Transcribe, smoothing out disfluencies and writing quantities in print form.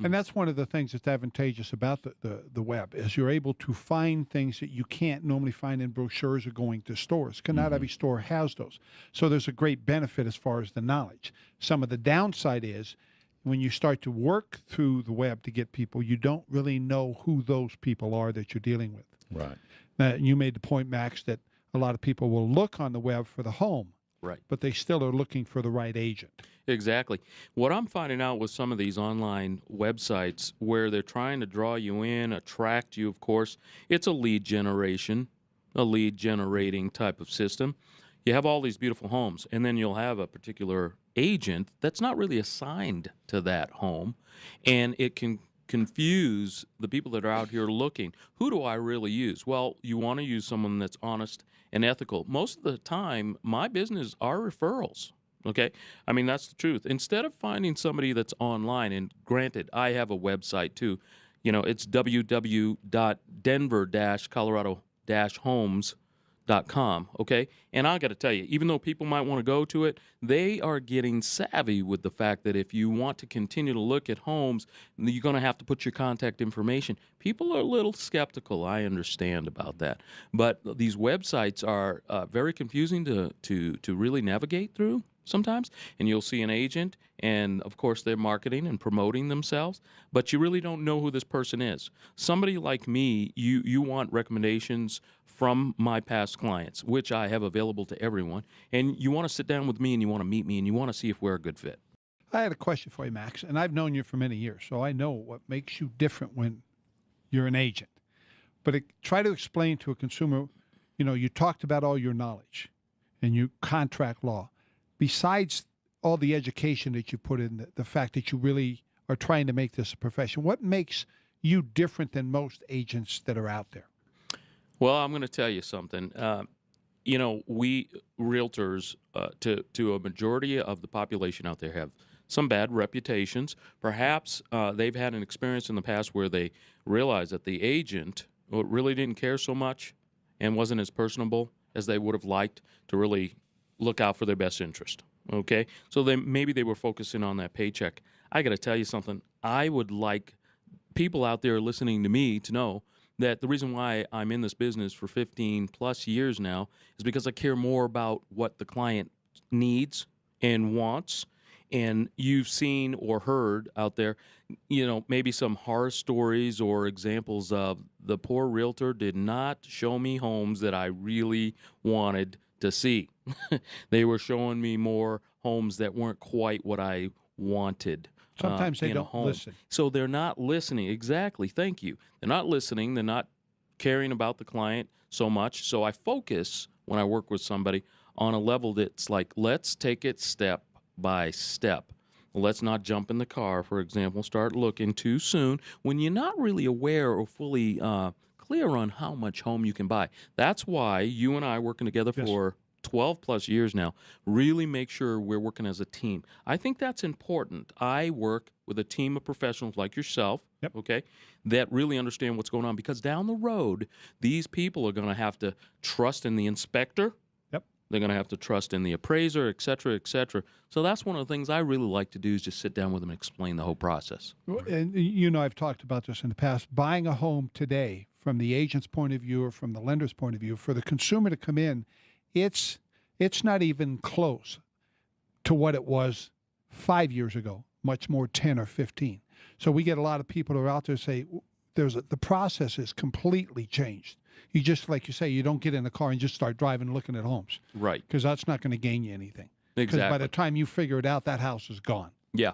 And that's one of the things that's advantageous about the web is you're able to find things that you can't normally find in brochures or going to stores. Because not every store has those. So there's a great benefit as far as the knowledge. Some of the downside is when you start to work through the web to get people, you don't really know who those people are that you're dealing with. Right. Now, you made the point, Max, that a lot of people will look on the web for the home. Right. But they still are looking for the right agent. Exactly. What I'm finding out with some of these online websites where they're trying to draw you in, attract you, of course, it's a lead generating type of system. You have all these beautiful homes, and then you'll have a particular agent that's not really assigned to that home, and it can confuse the people that are out here looking. Who do I really use? Well, you want to use someone that's honest and ethical. Most of the time, my business are referrals. Okay? I mean, that's the truth. Instead of finding somebody that's online, and granted, I have a website too. You know, it's www.denver-colorado-homes.com, okay? And I got to tell you, even though people might want to go to it, they are getting savvy with the fact that if you want to continue to look at homes, you're going to have to put your contact information. People are a little skeptical. I understand about that. But these websites are very confusing to really navigate through sometimes, and you'll see an agent, and of course they're marketing and promoting themselves, but you really don't know who this person is. Somebody like me, you want recommendations from my past clients, which I have available to everyone, and you want to sit down with me and you want to meet me and you want to see if we're a good fit. I had a question for you, Max, and I've known you for many years, so I know what makes you different when you're an agent. But try to explain to a consumer, you know, you talked about all your knowledge and you contract law. Besides all the education that you put in, the fact that you really are trying to make this a profession, what makes you different than most agents that are out there? Well, I'm going to tell you something. You know, we realtors, to a majority of the population out there, have some bad reputations. Perhaps they've had an experience in the past where they realized that the agent really didn't care so much and wasn't as personable as they would have liked to really look out for their best interest, okay? So maybe they were focusing on that paycheck. I got to tell you something. I would like people out there listening to me to know that the reason why I'm in this business for 15-plus years now is because I care more about what the client needs and wants. And you've seen or heard out there, you know, maybe some horror stories or examples of the poor realtor did not show me homes that I really wanted to see. They were showing me more homes that weren't quite what I wanted. Sometimes they don't listen. So they're not listening. Exactly. Thank you. They're not listening. They're not caring about the client so much. So I focus when I work with somebody on a level that's like, let's take it step by step. Let's not jump in the car, for example, start looking too soon when you're not really aware or fully clear on how much home you can buy. That's why you and I working together for 12-plus years now, really make sure we're working as a team. I think that's important. I work with a team of professionals like yourself, okay, that really understand what's going on, because down the road, these people are going to have to trust in the inspector. They're going to have to trust in the appraiser, et cetera, et cetera. So that's one of the things I really like to do is just sit down with them and explain the whole process. And you know, I've talked about this in the past. Buying a home today, from the agent's point of view or from the lender's point of view, for the consumer to come in, it's not even close to what it was 5 years ago, much more 10 or 15. So we get a lot of people who are out there say the process is completely changed. You just, like you say, you don't get in a car and just start driving looking at homes. Right. Because that's not going to gain you anything. Exactly. Because by the time you figure it out, that house is gone. Yeah.